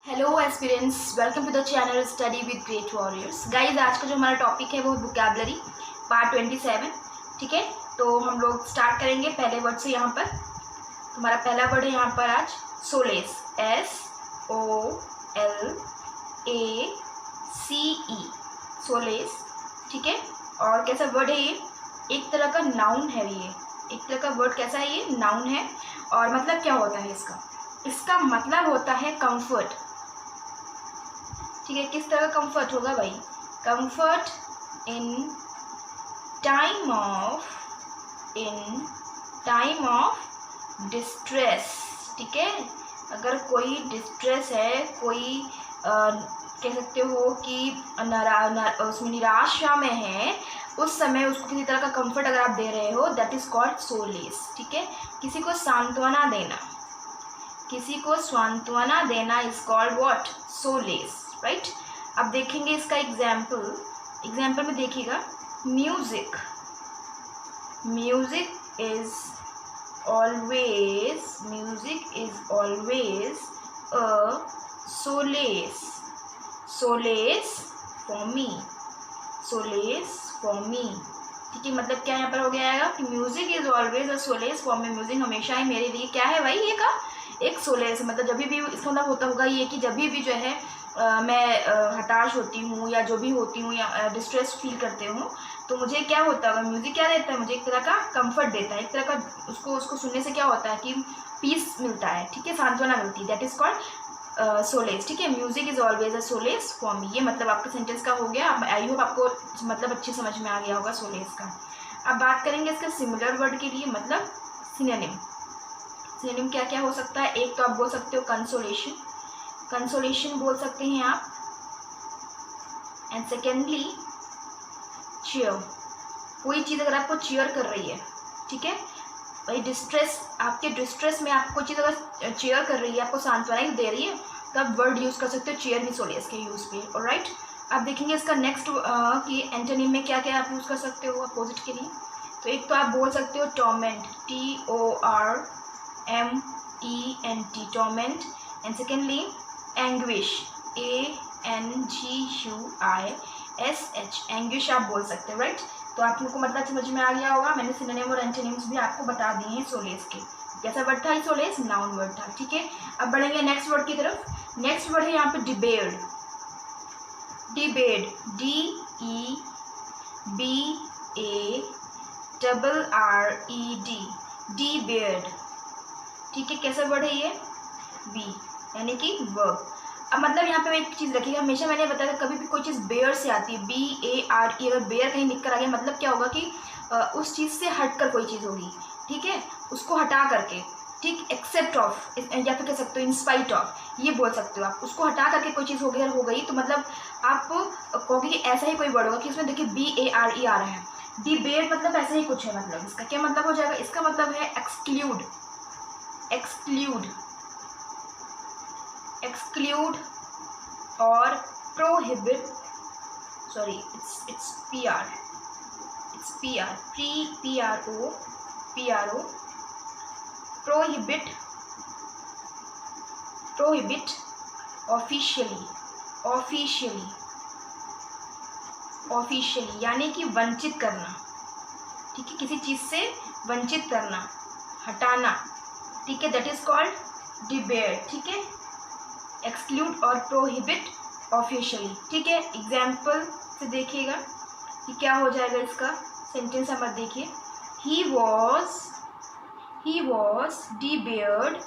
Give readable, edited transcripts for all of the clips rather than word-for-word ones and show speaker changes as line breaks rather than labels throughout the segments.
Hello aspirants, welcome to the channel study with great warriors. Guys, आज का जो हमारा टॉपिक है वो है वोकैबुलरी पार्ट 27। ठीक है, तो हम लोग स्टार्ट करेंगे पहले वर्ड से। यहाँ पर तुम्हारा पहला वर्ड है यहाँ पर आज सोलेस, SOLACE, सोलेस। ठीक है, और कैसा वर्ड है ये? एक तरह का नाउन है ये। एक तरह का वर्ड कैसा है ये? नाउन है। और मतलब क्या होता है इसका मतलब होता है कंफर्ट। ठीक है, किस तरह का कंफर्ट होगा भाई? Comfort in time of distress. ठीक है, अगर कोई डिस्ट्रेस है, कोई कह सकते हो कि उसमें निराशा में है, उस समय उसको किसी तरह का कंफर्ट अगर आप दे रहे हो, दैट इज कॉल्ड सोलेस। ठीक है, किसी को सांत्वना देना is called what? Solace, right. अब देखेंगे इसका एग्जाम्पल में देखिएगा। Music is always a solace for me. ठीक है, मतलब क्या यहाँ पर हो गया है कि music is always a solace for me. Music हमेशा ही मेरे लिए क्या है भाई? ये का एक सोलेस। मतलब जब भी इसका मतलब होता होगा ये कि जब भी जो है मैं हताश होती हूँ या जो भी होती हूँ या डिस्ट्रेस फील करते हूँ, तो मुझे क्या होता है? म्यूज़िक क्या देता है? मुझे एक तरह का कंफर्ट देता है, एक तरह का उसको सुनने से क्या होता है कि पीस मिलता है। ठीक है, सांत्वना मिलती है। That is called solace. ठीक है, music is always a solace for me. ये मतलब आपका सेंटेंस का हो गया। आई होप आपको मतलब अच्छी समझ में आ गया होगा सोलेस का। अब बात करेंगे इसका सिमिलर वर्ड के लिए, मतलब सिनोनिम क्या क्या हो सकता है? एक तो आप बोल सकते हो कंसोलेशन बोल सकते हैं आप। And secondly cheer. कोई चीज़ अगर आपको चीयर कर रही है, ठीक है भाई, आपके डिस्ट्रेस में आपको चीज़ अगर चीयर कर रही है, आपको सांत्वना ही दे रही है, तो आप वर्ड यूज़ कर सकते हो चीयर भी सोलेस के यूज़ पे। ऑलराइट, अब देखेंगे इसका नेक्स्ट कि एंटोनिम में क्या क्या आप यूज़ कर सकते हो अपोजिट के लिए। तो एक तो आप बोल सकते हो torment, TORMENT, torment. And secondly anguish, ANGUISH, anguish आप बोल सकते हो, राइट। तो आप लोग को मतलब समझ में आ गया होगा। मैंने सिनोनिम और एंटोनिम्स भी आपको बता दिए हैं सोलेस के। कैसा वर्ड था ये? सोलेस नाउन वर्ड था। ठीक है, अब बढ़ेंगे नेक्स्ट वर्ड की तरफ। नेक्स्ट वर्ड है यहाँ पे डिबेड, DEBARED, डिबेड। ठीक है, कैसा वर्ड है ये? बी यानी कि वर्ब। अब मतलब यहाँ पे एक चीज़ रखिएगा, हमेशा मैंने बताया कभी भी कोई चीज़ बेयर से आती है, BARE, अगर बेयर कहीं लिख कर आ गया, मतलब क्या होगा कि उस चीज़ से हटकर कोई चीज़ होगी। ठीक है, उसको हटा करके, ठीक, एक्सेप्ट ऑफ, या फिर कह सकते हो इंस्पाइट ऑफ, ये बोल सकते हो आप। उसको हटा करके कोई चीज़ हो गई तो मतलब आप कहोगे कि ऐसा ही कोई वर्ड होगा कि उसमें देखिए BARE आ रहा है। डिबेट मतलब ऐसा ही कुछ है। मतलब इसका क्या मतलब हो जाएगा? इसका मतलब है एक्सक्लूड और prohibit. Sorry, it's PRO, prohibit officially यानी कि वंचित करना। ठीक है, किसी चीज़ से वंचित करना, हटाना। ठीक है, दैट इज कॉल्ड डिबेट। ठीक है, एक्सक्लूड और प्रोहिबिट ऑफिशियली। ठीक है, एग्जाम्पल से देखिएगा कि क्या हो जाएगा इसका सेंटेंस। नंबर देखिए, ही was debarred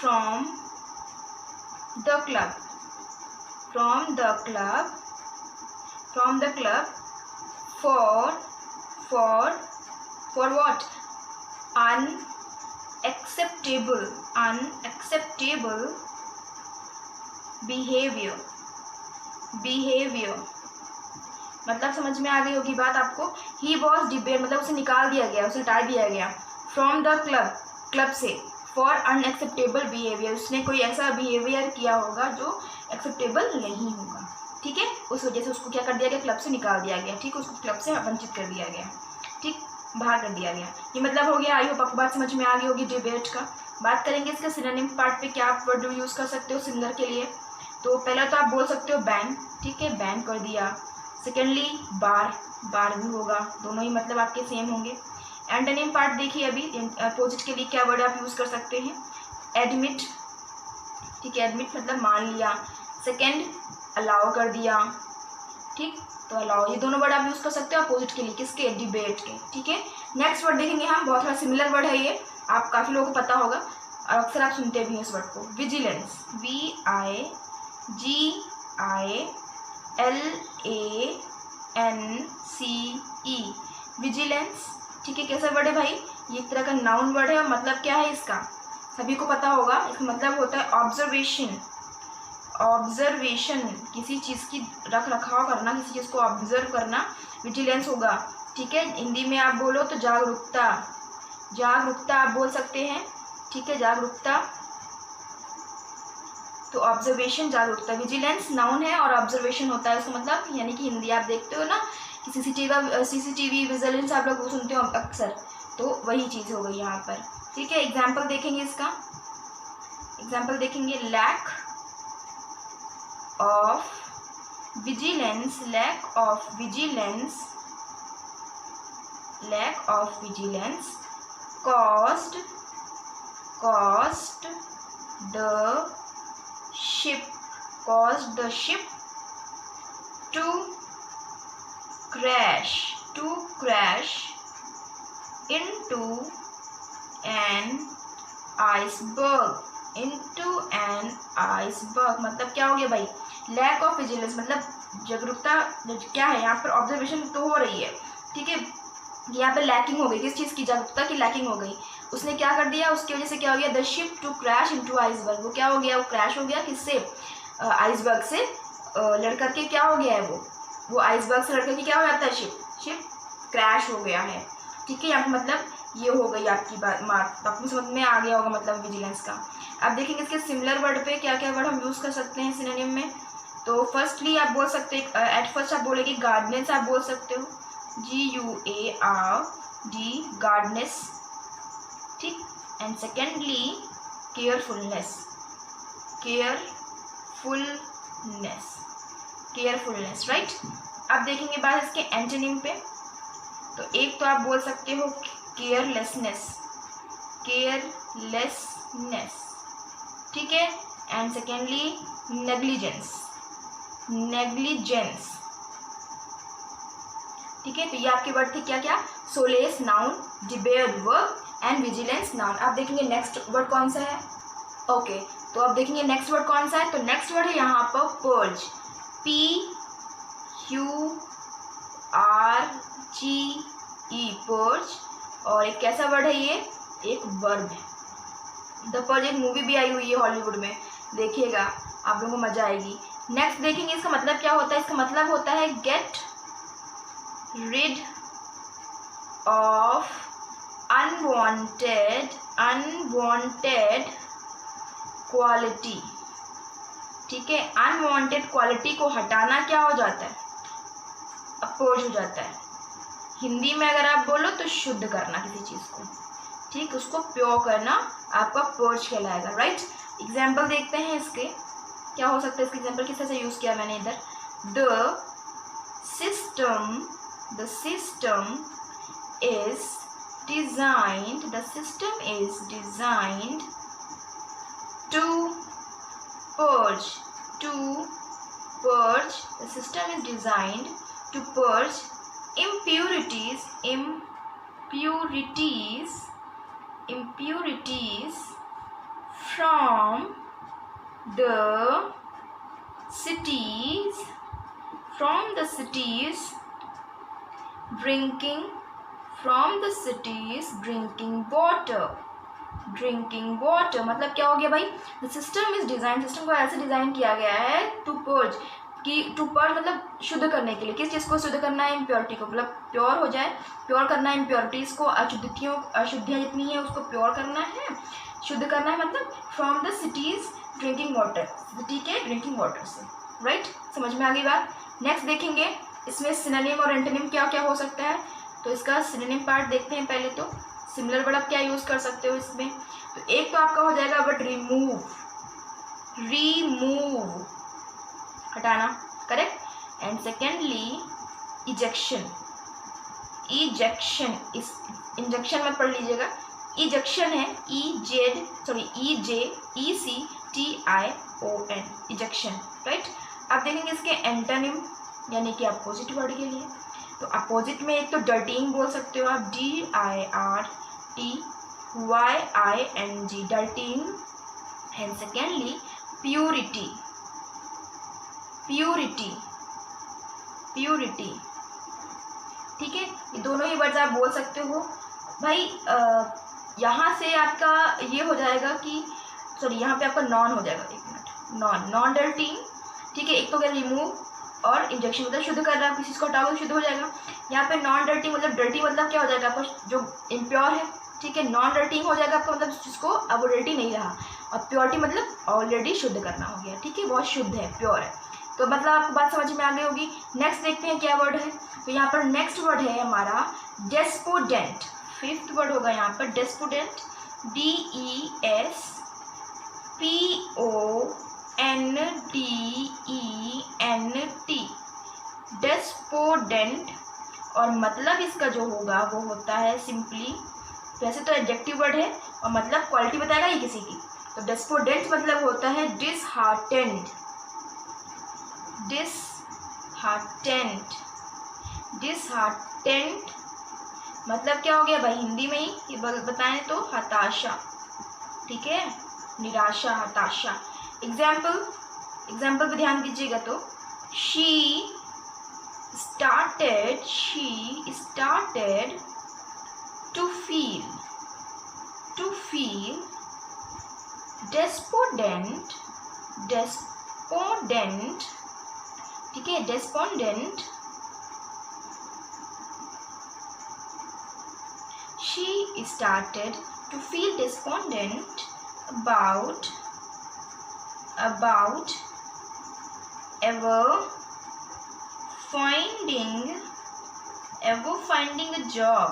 from the club for what? Unacceptable behavior। मतलब समझ में आ गई होगी बात आपको। ही वॉज डिबेयर मतलब उसे निकाल दिया गया, उसे हटा दिया गया फ्रॉम द क्लब से, फॉर अनएक्सेप्टेबल बिहेवियर। उसने कोई ऐसा बिहेवियर किया होगा जो एक्सेप्टेबल नहीं होगा। ठीक है, उस वजह से उसको क्या कर दिया गया? क्लब से निकाल दिया गया। ठीक, उसको क्लब से वंचित कर दिया गया। ठीक, बाहर कर दिया गया। ये मतलब हो गया। आई होप आपको बात समझ में आ गई होगी डिबेट का। बात करेंगे इसके सिनोनिम पार्ट पे, क्या आप वर्ड यूज़ कर सकते हो सिमिलर के लिए। तो पहला तो आप बोल सकते हो बैन, ठीक है, बैन कर दिया। सेकेंडली बार, बार भी होगा, दोनों ही मतलब आपके सेम होंगे। एंटोनिम पार्ट देखिए अभी, अपोजिट के लिए क्या वर्ड आप यूज़ कर सकते हैं। एडमिट, ठीक है, एडमिट मतलब मान लिया। सेकेंड अलाउ कर दिया, ठीक, तो अलाउ, ये दोनों वर्ड आप यूज़ कर सकते हो अपोजिट के लिए, किसके, डिबेट के, ठीक है। नेक्स्ट वर्ड देखेंगे हम, बहुत सारा सिमिलर वर्ड है ये, आप काफ़ी लोगों को पता होगा और अक्सर आप सुनते भी हैं इस वर्ड को, विजिलेंस, VIGILANCE, विजिलेंस, ठीक है। कैसा वर्ड है भाई, ये एक तरह का नाउन वर्ड है और मतलब क्या है इसका, सभी को पता होगा। इसका मतलब होता है ऑब्जर्वेशन, ऑब्जर्वेशन, किसी चीज़ की रख रखाव करना, किसी चीज़ को ऑब्जर्व करना, विजिलेंस होगा, ठीक है। हिंदी में आप बोलो तो जागरूकता, जागरूकता आप बोल सकते हैं, ठीक है, जागरूकता। तो ऑब्जर्वेशन, जागरूकता, विजिलेंस नाउन है और ऑब्जर्वेशन होता है उसका मतलब, यानी कि हिंदी आप देखते हो ना कि सीसीटीवी विजिलेंस आप लोग सुनते हो अक्सर, तो वही चीज़ हो गई यहाँ पर, ठीक है। एग्जाम्पल देखेंगे इसका, एग्जाम्पल देखेंगे, lack of vigilance, lack of vigilance, lack of vigilance caused the ship, caused the ship to crash into an iceberg, into an iceberg। मतलब क्या हो गया भाई, लैक ऑफ विजिलेंस मतलब जागरूकता क्या है, यहाँ पर ऑब्जर्वेशन तो हो रही है, ठीक है, यहाँ पे लैकिंग हो गई, किस चीज़ की, जागरूकता की लैकिंग हो गई। उसने क्या कर दिया, उसकी वजह से क्या हो गया, the ship to crash into iceberg, वो क्या हो गया, वो क्रैश हो गया, किससे, आइसबर्ग से लड़ करके क्या हो गया है, वो आइसबर्ग से लड़ करके क्या हो जाता है, शिप क्रैश हो गया है, ठीक है। यहाँ पे मतलब ये हो गई आपकी बात, आपको समझ में आ गया होगा मतलब विजिलेंस का। अब देखेंगे इसके सिमिलर वर्ड पे क्या क्या वर्ड हम यूज़ कर सकते हैं सिनोनिम में। तो फर्स्टली आप बोल सकते हैं, एट फर्स्ट आप बोलेंगे गार्डनेस, आप बोल सकते हो, GUARD, गार्डनेस, ठीक। And secondly carefulness, carefulness, carefulness, right. अब देखेंगे बात इसके एंटोनिम पे। तो एक तो आप बोल सकते हो केयरलेसनेस, केयरलेसनेस, ठीक है। एंड सेकेंडली नेग्लिजेंस, नेग्लिजेंस, ठीक है। तो ये आपके वर्ड थे क्या क्या, solace noun, debate verb and vigilance noun. आप देखेंगे नेक्स्ट वर्ड कौन सा है, ओके, तो अब देखेंगे नेक्स्ट वर्ड कौन सा है। तो नेक्स्ट वर्ड है यहाँ पर पर्ज, PURGE, पर्ज, और एक कैसा वर्ड है ये, एक वर्ब है। द पर्ज एक मूवी भी आई हुई है हॉलीवुड में, देखिएगा आप लोगों को मजा आएगी। नेक्स्ट देखेंगे इसका मतलब क्या होता है, इसका मतलब होता है gate rid of unwanted quality, ठीक है। अनवांटेड क्वालिटी को हटाना क्या हो जाता है, अपोज हो जाता है। हिंदी में अगर आप बोलो तो शुद्ध करना किसी चीज़ को, ठीक, उसको प्योर करना आपका पर्ज कहलाएगा, राइट। एग्जाम्पल देखते हैं इसके, क्या हो सकता है इसका एग्जाम्पल, किस तरह से यूज़ किया मैंने इधर। The system is designed to purge, the system is designed to purge impurities from the cities drinking water, मतलब क्या हो गया भाई, the system is design, system को ऐसे डिजाइन किया गया है टू पर्ज, कि टू पर्ज मतलब शुद्ध करने के लिए, किस चीज़ को शुद्ध करना है, इम्प्योरिटी को, मतलब प्योर हो जाए, प्योर करना है इम्प्योरिटीज़ को, अशुद्धियाँ जितनी है उसको प्योर करना है, शुद्ध करना है, मतलब from the cities drinking water, city के ड्रिंकिंग वाटर से, राइट। समझ में आ गई बात। नेक्स्ट देखेंगे इसमें सिनोनिम और एंटोनिम क्या क्या हो सकता है। तो इसका सिनोनिम पार्ट देखते हैं पहले। तो सिमिलर वर्ड आप क्या यूज़ कर सकते हो इसमें? तो एक तो आपका हो जाएगा वर्ड रिमूव, रिमूव हटाना, correct. And secondly ejection, ejection, इस इंजेक्शन मत पढ़ लीजिएगा, इजेक्शन है EJECTION, इजेक्शन, राइट। अब देखेंगे इसके एंटोनिम यानी कि अपोजिट वर्ड के लिए। तो अपोजिट में एक तो डर्टिंग बोल सकते हो आप, DIRTYING, dirtying. And secondly purity, purity, purity, ठीक है। ये दोनों ही वर्ड्स आप बोल सकते हो भाई। यहाँ से आपका ये हो जाएगा कि सॉरी यहाँ पे आपका नॉन हो जाएगा, एक मिनट, नॉन, नॉन डर्टिंग, ठीक है। एक तो क्या रिमूव और इंजेक्शन मतलब शुद्ध कर रहा है, किसी को हटाओ शुद्ध हो जाएगा। यहाँ पे नॉन डर्टिंग मतलब डर्टी मतलब क्या हो जाएगा आपका जो इम्प्योर है, ठीक है। नॉन डर्टिंग हो जाएगा आपका मतलब जिसको अब वो डर्टी नहीं रहा, और प्योरिटी मतलब ऑलरेडी शुद्ध करना हो गया, ठीक है, बहुत शुद्ध है, प्योर है। तो मतलब आपको बात समझ में आ गई होगी। नेक्स्ट देखते हैं क्या वर्ड है। तो यहाँ पर नेक्स्ट वर्ड है हमारा डेस्पोडेंट, फिफ्थ वर्ड होगा यहाँ पर डेस्पोडेंट, DESPONDENT, डेस्पोडेंट। और मतलब इसका जो होगा वो होता है सिंपली, वैसे तो एडजेक्टिव वर्ड है और मतलब क्वालिटी बताएगा ये किसी की। तो डेस्पोडेंट मतलब होता है डिसहार्टेंड, डिसहार्टेंड, डिसहार्टेंड मतलब क्या हो गया भाई हिंदी में ही ये बताएं तो हताशा, ठीक है, निराशा, हताशा। एग्जाम्पल पे ध्यान दीजिएगा। तो she started to feel despondent, ठीक है, despondent। She started to feel despondent about ever finding a job,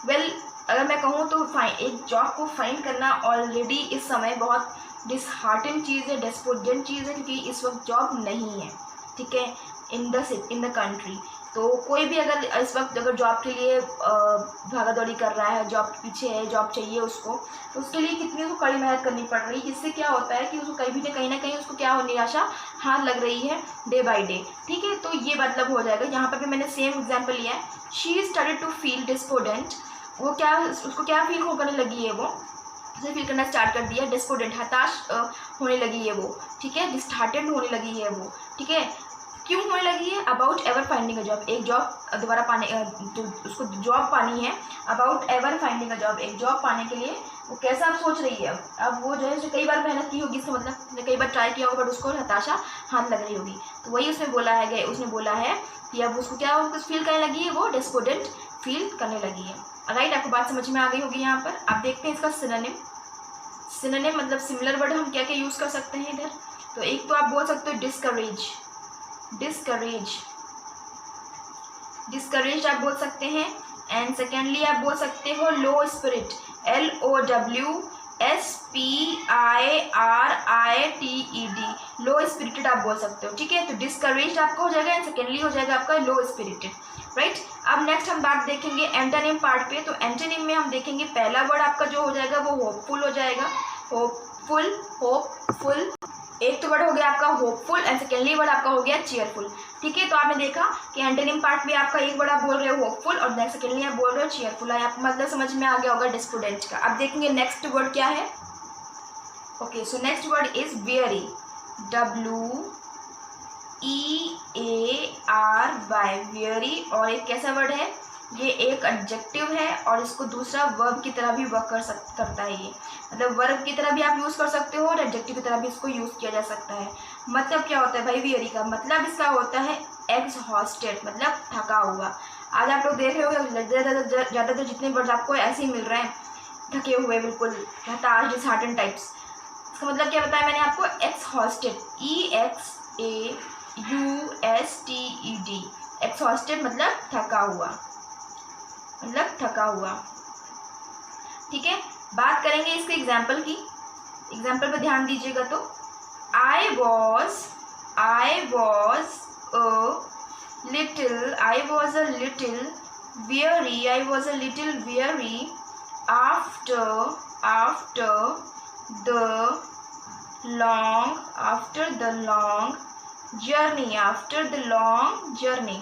well अगर मैं कहूँ तो एक जॉब को फाइंड करना ऑलरेडी इस समय बहुत डिसहार्टेंड चीज़ है, डेस्पोडेंट चीज़ है, क्योंकि इस वक्त जॉब नहीं है, ठीक है, इन द कंट्री। तो कोई भी अगर इस वक्त अगर जॉब के लिए भागा दौड़ी कर रहा है, जॉब के पीछे है, जॉब चाहिए उसको, तो उसके लिए कितनी उसको कड़ी मेहनत करनी पड़ रही है, जिससे क्या होता है कि उसको कहीं ना कहीं उसको क्या हो, निराशा हाथ लग रही है डे बाय डे, ठीक है। तो ये मतलब हो जाएगा। यहाँ पर भी मैंने सेम एग्जाम्पल लिया है, शी स्टार्टेड टू फील डिस्पोडेंट, वो क्या उसको क्या फील करने लगी है, वो उसे फील करना स्टार्ट कर दिया, डिस्पोडेंट हताश होने लगी है वो, ठीक है, डिसहार्टेंड होने लगी है वो, ठीक है। क्यों होने लगी है? About ever finding a job, एक जॉब दोबारा पाने उसको जॉब पानी है, about ever finding a job, एक जॉब पाने के लिए वो कैसा आप सोच रही है। अब वो जो है कई बार मेहनत की होगी, इसका मतलब उसने कई बार ट्राई किया होगा, बट उसको हताशा हाथ लग रही होगी। तो वही उसने बोला है कि अब उसको क्या फील करने लगी है, वो डिस्पोडेंट फील करने लगी है, राइट। आपको बात समझ में आ गई होगी। यहाँ पर आप देखते हैं इसका सिनोनिम मतलब सिमिलर वर्ड हम क्या क्या यूज़ कर सकते हैं इधर। तो एक तो आप बोल सकते हो डिस्करेज आप बोल सकते हैं। एंड सेकेंडली आप बोल सकते हो लो स्पिरिट, LOWSPIRITED, लो स्पिरिटेड आप बोल सकते हो, ठीक है। तो डिस्करेज आपका हो जाएगा एंड सेकेंडली हो जाएगा आपका लो स्पिरिटेड, राइट। अब नेक्स्ट हम बात देखेंगे एंटोनिम पार्ट पे। तो एंटोनिम में हम देखेंगे पहला वर्ड आपका जो हो जाएगा वो होपफुल हो जाएगा, होपफुल। एक तो वर्ड हो गया आपका होपफुल एंड सेकेंडली वर्ड आपका हो गया चीयरफुल, ठीक है। तो आपने देखा कि एंटोनिम पार्ट में आपका एक वर्ड आप बोल रहे हो होपफुल और नेक्स्ट सेकेंडली आप बोल रहे हो चीयरफुल, आपको मतलब समझ में आ गया होगा डिस्पोडेंट का। अब देखेंगे नेक्स्ट वर्ड क्या है। Okay, so next word is very, WEARY, very. और एक कैसा वर्ड है, ये एक एडजेक्टिव है और इसको दूसरा वर्ब की तरह भी वर्क करता है। ये मतलब वर्ब की तरह भी आप यूज़ कर सकते हो और एडजेक्टिव की तरह भी इसको यूज़ किया जा सकता है। मतलब क्या होता है भाई वेरी का मतलब इसका होता है एग्जॉस्टेड, मतलब थका हुआ। आज आप लोग देख रहे हो ज़्यादातर जितने वर्ड्स आपको ऐसे ही मिल रहे हैं, थके हुए, बिल्कुल हताश, डिसहार्टेंड टाइप्स। इसका मतलब क्या बताया मैंने आपको, एग्जॉस्टेड, EXAUSTED, एक्सहॉस्टेड मतलब थका हुआ, मतलब थका हुआ। ठीक है, बात करेंगे इसके एग्जाम्पल की। एग्जाम्पल पे ध्यान दीजिएगा। तो I was a little weary after the long journey।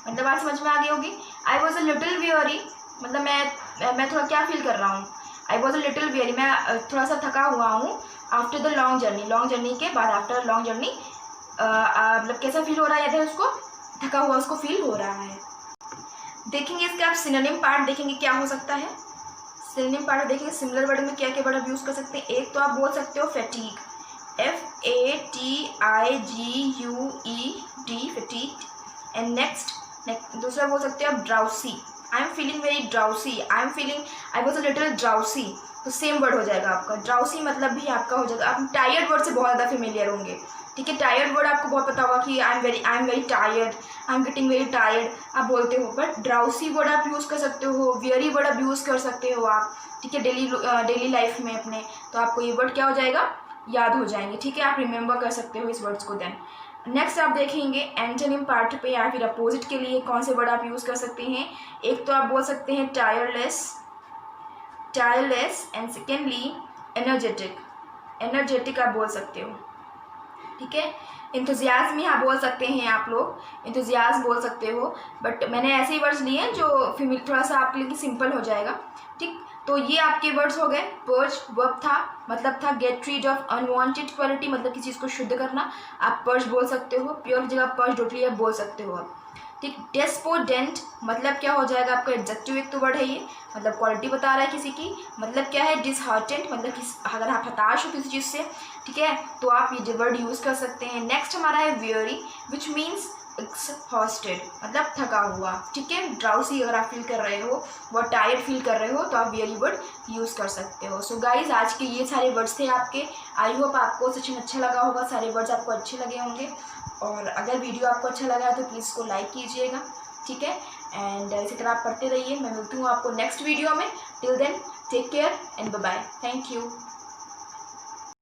मतलब बात समझ में आ गई होगी। आई वॉज अ लिटिल weary मतलब मैं थोड़ा क्या फील कर रहा हूँ। आई वॉज अ लिटिल weary मैं थोड़ा सा थका हुआ हूँ। आफ्टर द लॉन्ग जर्नी के बाद, आफ्टर लॉन्ग जर्नी मतलब कैसा फील हो रहा है, या उसको थका हुआ उसको फील हो रहा है। देखेंगे इसके आप सिनोनिम पार्ट देखेंगे क्या हो सकता है। सिनोनिम पार्ट देखेंगे सिमिलर वर्ड में क्या क्या वर्ड यूज़ कर सकते हैं। एक तो आप बोल सकते हो fatigue, FATIGUED fatigue. And next दूसरा बोल सकते हो आप drowsy, I am feeling very drowsy, I was a little drowsy. तो सेम वर्ड हो जाएगा आपका। ड्राउसी मतलब भी आपका हो जाएगा। आप टायर्ड वर्ड से बहुत ज़्यादा फेमिलियर होंगे। ठीक है, टायर्ड वर्ड आपको बहुत पता होगा कि I am very tired, I am getting very tired आप बोलते हो। बट ड्राउसी वर्ड आप यूज़ कर सकते हो, वियरी वर्ड आप यूज़ कर सकते हो आप। ठीक है, डेली लाइफ में अपने, तो आपको ये वर्ड क्या हो जाएगा, याद हो जाएंगे। ठीक है, आप रिमेंबर कर सकते हो इस वर्ड्स को। देन नेक्स्ट आप देखेंगे एंटोनिम पार्ट पे या फिर अपोजिट के लिए कौन से वर्ड आप यूज़ कर सकते हैं। एक तो आप बोल सकते हैं टायरलेस एंड सेकेंडली एनर्जेटिक आप बोल सकते हो। ठीक है, इंथुजियाज्म यहाँ बोल सकते हैं आप लोग, इंथुजियाज्म बोल सकते हो। बट मैंने ऐसे ही वर्ड्स लिए हैं जो थोड़ा सा आपके लिए सिंपल हो जाएगा। ठीक, तो ये आपके वर्ड्स हो गए। पर्ज वर्ब था, मतलब था get rid of unwanted quality, मतलब किसी चीज़ को शुद्ध करना। आप पर्ज बोल सकते हो, प्योर की जगह पर्ज डोटली आप बोल सकते हो आप। ठीक, डेस्पोडेंट मतलब क्या हो जाएगा आपका एडजेक्टिव, एक तो वर्ड है ये, मतलब क्वालिटी बता रहा है किसी की। मतलब क्या है डिसहार्टेंट, मतलब अगर आप हताश हो किसी चीज़ से, ठीक है, तो आप ये वर्ड यूज़ कर सकते हैं। नेक्स्ट हमारा है वियरी विच मीन्स एक्सहॉस्टेड, मतलब थका हुआ। ठीक है, ड्राउसी अगर आप फील कर रहे हो, बहुत टायर्ड फील कर रहे हो, तो आप वियरी वर्ड यूज़ कर सकते हो। सो गाइज आज के ये सारे वर्ड्स थे आपके। आई होप आपको सेशन अच्छा लगा होगा, सारे वर्ड्स आपको अच्छे लगे होंगे। और अगर वीडियो आपको अच्छा लगा तो प्लीज़ इसको लाइक कीजिएगा। ठीक है, एंड इसी तरह आप पढ़ते रहिए। मैं मिलती हूँ आपको नेक्स्ट वीडियो में। Till then take care and bye bye. Thank you.